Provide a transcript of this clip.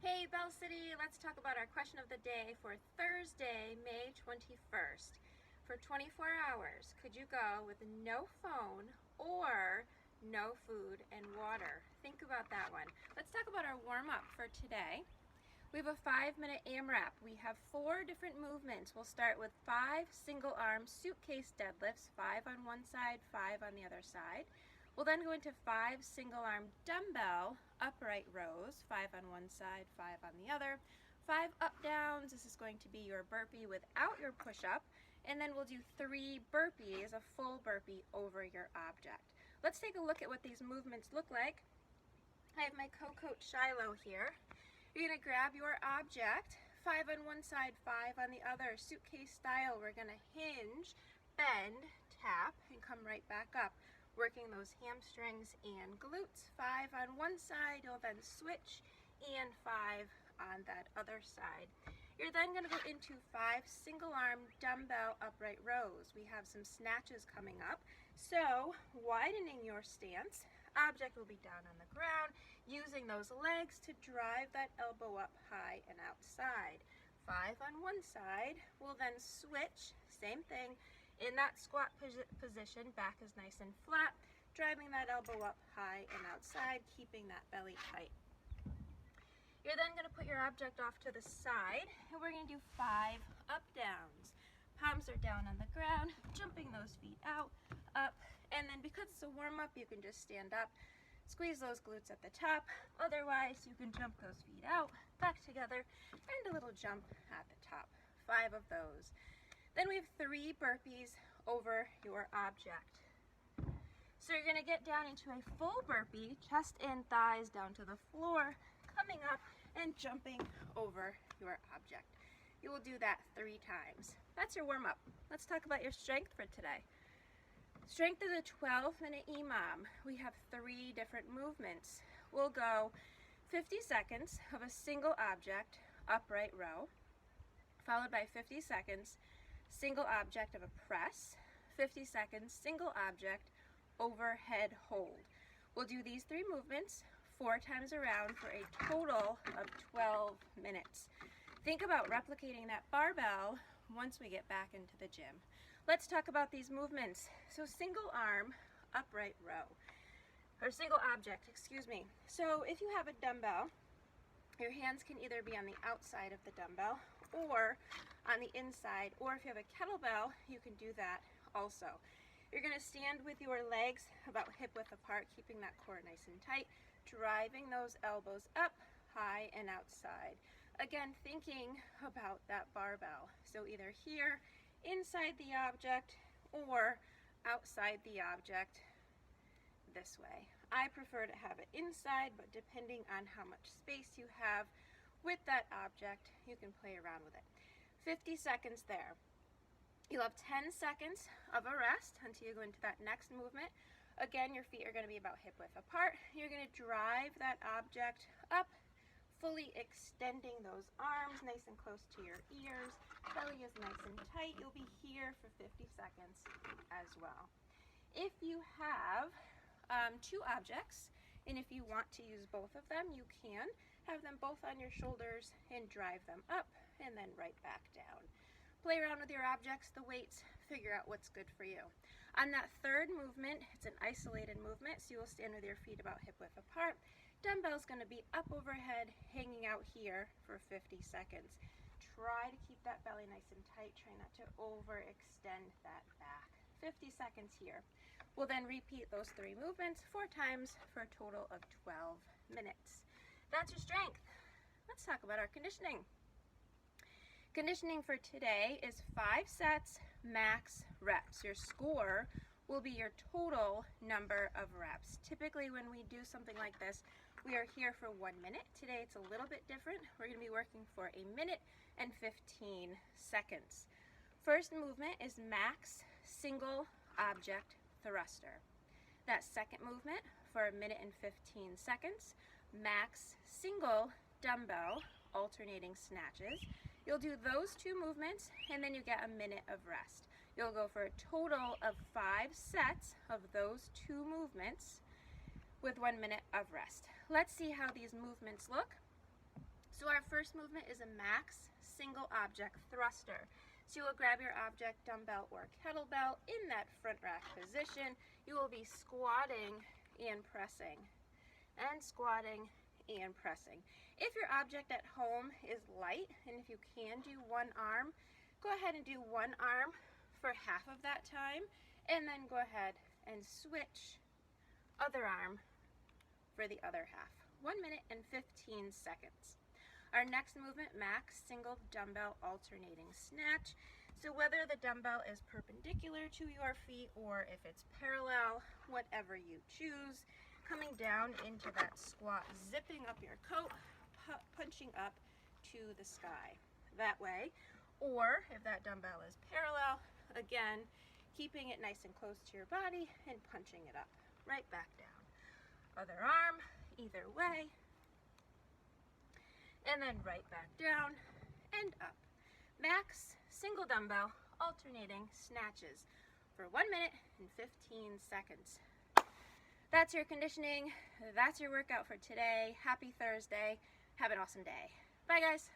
Hey Bell City, let's talk about our question of the day for Thursday, May 21st. For 24 hours, could you go with no phone or no food and water? Think about that one. Let's talk about our warm-up for today. We have a 5-minute AMRAP. We have 4 different movements. We'll start with 5 single-arm suitcase deadlifts, 5 on one side, 5 on the other side. We'll then go into 5 single-arm dumbbell upright rows, 5 on one side, 5 on the other. 5 up-downs. This is going to be your burpee without your push-up. And then we'll do 3 burpees, a full burpee over your object. Let's take a look at what these movements look like. I have my co-coach Shiloh here. You're going to grab your object, 5 on one side, 5 on the other, suitcase style. We're going to hinge, bend, tap, and come right back up, working those hamstrings and glutes. 5 on one side, you'll then switch, and 5 on that other side. You're then going to go into 5 single-arm dumbbell upright rows. We have some snatches coming up, so widening your stance. Object will be down on the ground, using those legs to drive that elbow up high and outside. 5 on one side. We'll then switch, same thing, in that squat position. Back is nice and flat, driving that elbow up high and outside, keeping that belly tight. You're then going to put your object off to the side, and we're going to do 5 up-downs. Palms are down on the ground, jumping those feet out, up, and then because it's a warm-up, you can just stand up, squeeze those glutes at the top. Otherwise, you can jump those feet out, back together, and a little jump at the top. 5 of those. Then we have 3 burpees over your object. So you're going to get down into a full burpee, chest and thighs down to the floor, coming up and jumping over your object. You will do that 3 times. That's your warm-up. Let's talk about your strength for today. Strength is a 12-minute EMOM. We have 3 different movements. We'll go 50 seconds of a single object upright row, followed by 50 seconds single object of a press, 50 seconds single object overhead hold. We'll do these 3 movements 4 times around for a total of 12 minutes. Think about replicating that barbell once we get back into the gym. Let's talk about these movements. So single arm upright row, or single object, excuse me. So if you have a dumbbell, your hands can either be on the outside of the dumbbell or on the inside, or if you have a kettlebell, you can do that also. You're going to stand with your legs about hip width apart, keeping that core nice and tight, driving those elbows up, high and outside. Again, thinking about that barbell. So either here, inside the object, or outside the object this way. I prefer to have it inside, but depending on how much space you have with that object, you can play around with it. 50 seconds there. You'll have 10 seconds of a rest until you go into that next movement. Again, your feet are going to be about hip width apart. You're going to drive that object up, fully extending those arms nice and close to your ears. Belly is nice and tight. You'll be here for 50 seconds as well. If you have 2 objects, and if you want to use both of them, you can have them both on your shoulders and drive them up and then right back down. Play around with your objects, the weights, figure out what's good for you. On that 3rd movement, it's an isolated movement, so you will stand with your feet about hip width apart. Dumbbell's going to be up overhead, hanging out here for 50 seconds. Try to keep that belly nice and tight. Try not to overextend that back. 50 seconds here. We'll then repeat those 3 movements 4 times for a total of 12 minutes. That's your strength. Let's talk about our conditioning. Conditioning for today is 5 sets, max reps. Your score will be your total number of reps. Typically when we do something like this, we are here for 1 minute. Today it's a little bit different. We're going to be working for 1 minute and 15 seconds. First movement is max single object thruster. That second movement for 1 minute and 15 seconds, max single dumbbell alternating snatches. You'll do those 2 movements and then you get 1 minute of rest. You'll go for a total of 5 sets of those 2 movements with 1 minute of rest. Let's see how these movements look. So our first movement is a max single object thruster. So you will grab your object, dumbbell or kettlebell, in that front rack position. You will be squatting and pressing, and squatting and pressing. If your object at home is light, and if you can do one arm, go ahead and do one arm for half of that time, and then go ahead and switch other arm for the other half. 1 minute and 15 seconds. Our next movement, max single dumbbell alternating snatch. So whether the dumbbell is perpendicular to your feet or if it's parallel, whatever you choose, coming down into that squat, zipping up your coat, punching up to the sky that way. Or if that dumbbell is parallel, again, keeping it nice and close to your body and punching it up, right back down. Other arm, either way, and then right back down and up. Max single dumbbell alternating snatches for 1 minute and 15 seconds. That's your conditioning. That's your workout for today. Happy Thursday. Have an awesome day. Bye, guys.